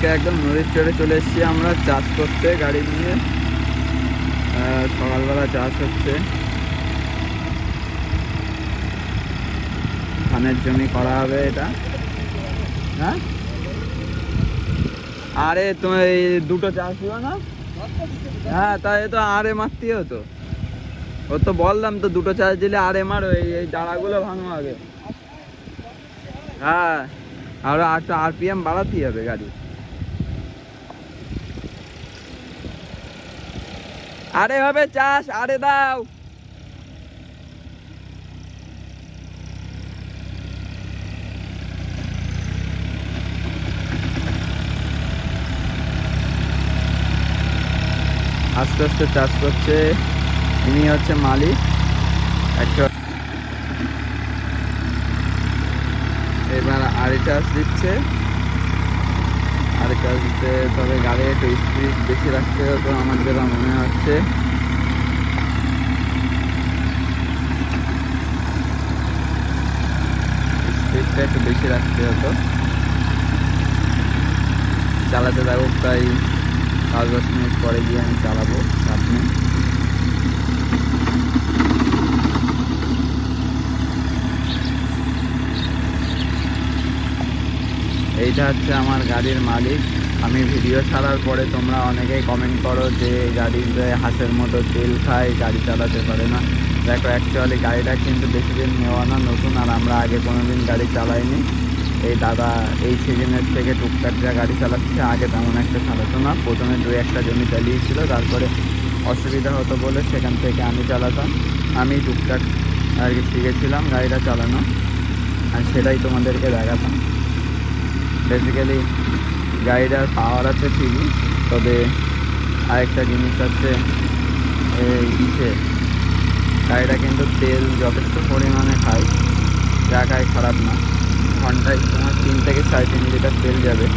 আজকে একদম নদীর চরে চলে এসেছি আমরা চাষ করতে গাড়ি নিয়ে। সকালবেলা চাষ হচ্ছে, ধানের জমি করা হবে এটা। হ্যাঁ, আরে তুমি এই দুটো চাষ দিও না? হ্যাঁ, তাই তো আরে মারতেই হতো। ও তো বললাম তো দুটো চাষ দিলে আরে মারো, এই ডাড়াগুলো ভাঙো আগে। হ্যাঁ, আরো একটা RPM বাড়াতেই হবে গাড়ি। আরে হবে চাষ, আরে দাও। আস্তে আস্তে চাষ করছে, ইনি হচ্ছে মালিক। এবার আরে চাষ দিচ্ছে, আরে চাষ দিতে তবে গাড়ি একটু স্পিড বেশি রাখতে হতো আমার যেটা মনে হচ্ছে। স্পিডটা একটু বেশি রাখতে হতো। চালাতে থাকুক, তাই 5-10 মিনিট পরে গিয়ে আমি চালাবো আপনি। এইটা হচ্ছে আমার গাড়ির মালিক। আমি ভিডিও ছাড়ার পরে তোমরা অনেকেই কমেন্ট করো যে গাড়িতে হাঁসের মতো তেল খায়, গাড়ি চালাতে পারে না। দেখো, অ্যাকচুয়ালি গাড়িটা কিন্তু বেশি দিন নেওয়া না, নতুন, আর আমরা আগে কোনোদিন গাড়ি চালাইনি। এই দাদা এই সিজনের থেকে টুকটাক যা গাড়ি চালাচ্ছে, আগে তেমন একটা চালাতো না। প্রথমে 2-1টা জমি চালিয়েছিল, তারপরে অসুবিধা হতো বলে সেখান থেকে আমি চালাতাম। আমি টুকটাক আর কি শিখেছিলাম গাড়িটা চালানো, আর সেটাই তোমাদেরকে দেখাতাম। বেসিক্যালি গাড়িটার পাওয়ার আছে ঠিকই, তবে আরেকটা জিনিস আছে, ইসে গাড়িটা কিন্তু তেল যথেষ্ট পরিমাণে খায়, যা খায় খারাপ না। ঘন্টায় তোমার 3 থেকে 3.5 লিটার তেল যাবে।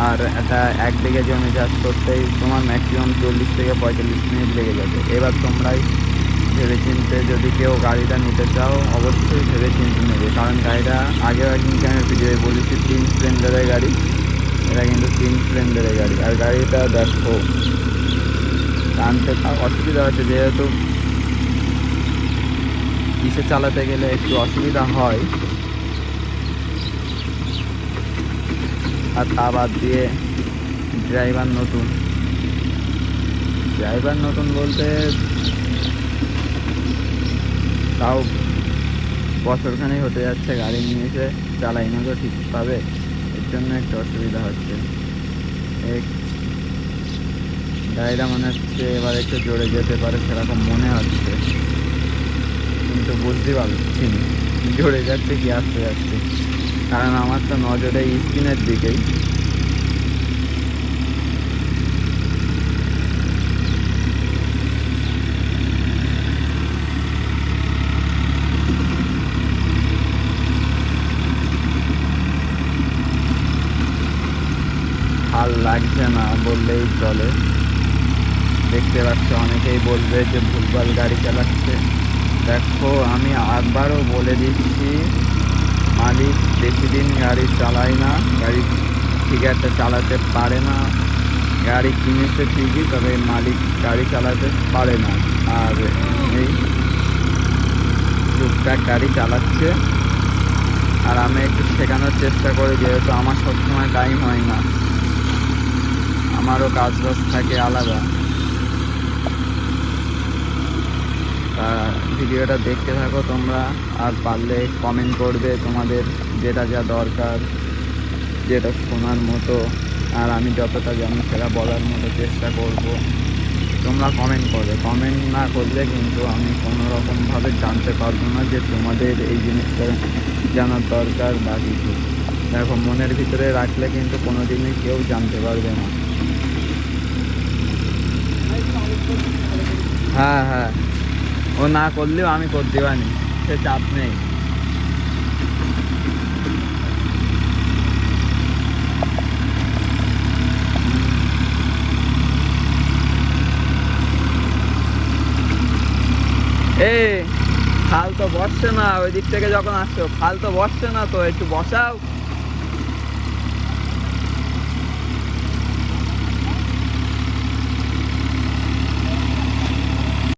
আর একটা 1 বিঘে জমি চাষ করতেই তোমার ম্যাক্সিমাম 40 থেকে 45 মিনিট লেগে যাবে। এবার তোমরাই ভেবেচিন্তে যদি কেউ গাড়িটা নিতে চাও, অবশ্যই ভেবেচিন্তে নেবে, কারণ গাড়িটা আগেও একদিনকে আমি ভিডিওয়ে বলেছি 3 সিলিন্ডারের গাড়ি। এটা কিন্তু 3 সিলিন্ডারের গাড়ি, আর গাড়িটা দেখো টানতে তাও অসুবিধা হচ্ছে, যেহেতু ইসে চালাতে গেলে একটু অসুবিধা হয়। আর তা বাদ দিয়ে ড্রাইভার নতুন বলতে তাও বছরখানেক হতে যাচ্ছে গাড়ি নিয়ে এসে, চালাই না তো ঠিকভাবে, এর জন্য একটু অসুবিধা হচ্ছে। গাড়িটা মনে হচ্ছে এবার একটু জোরে যেতে পারে সেরকম মনে হচ্ছে, কিন্তু বুঝতে পারছি না জোরে যাচ্ছে কি আসতে যাচ্ছে, কারণ আমার তো নজরে স্ক্রিনের দিকেই। ভাল লাগছে না বললেই চলে। দেখতে পাচ্ছ অনেকেই বলবে যে ভুলভাল গাড়ি চালাচ্ছে। দেখো, আমি আবারও বলে দিচ্ছি, মালিক বেশি দিন গাড়ি চালায় না, গাড়ি ঠিক একটা চালাতে পারে না। গাড়ি কিনেছে ঠিকই, তবে মালিক গাড়ি চালাতে পারে না। আর এই টুকটাক গাড়ি চালাচ্ছে, আর আমি একটু শেখানোর চেষ্টা করি, যেহেতু আমার সবসময় টাইম হয় না, আমারও কাজ বাজ থাকে আলাদা। তা ভিডিওটা দেখতে থাকো তোমরা, আর পারলে কমেন্ট করবে তোমাদের যেটা যা দরকার, যেটা শোনার মতো, আর আমি যতটা জানি সেটা বলার মতো চেষ্টা করব। তোমরা কমেন্ট করবে, কমেন্ট না করলে কিন্তু আমি কোনো রকমভাবে জানতে পারবো না যে তোমাদের এই জিনিসটা জানার দরকার বা কিছু। দেখো, মনের ভিতরে রাখলে কিন্তু কোনো দিনই কেউ জানতে পারবে না। হ্যাঁ হ্যাঁ, ও না করলেও আমি করে দেওয়ানি, সে চাপ নেই। খাল তো বসছে না, ওই দিক থেকে যখন আসছো খাল তো বসছে না, তো একটু বসাও।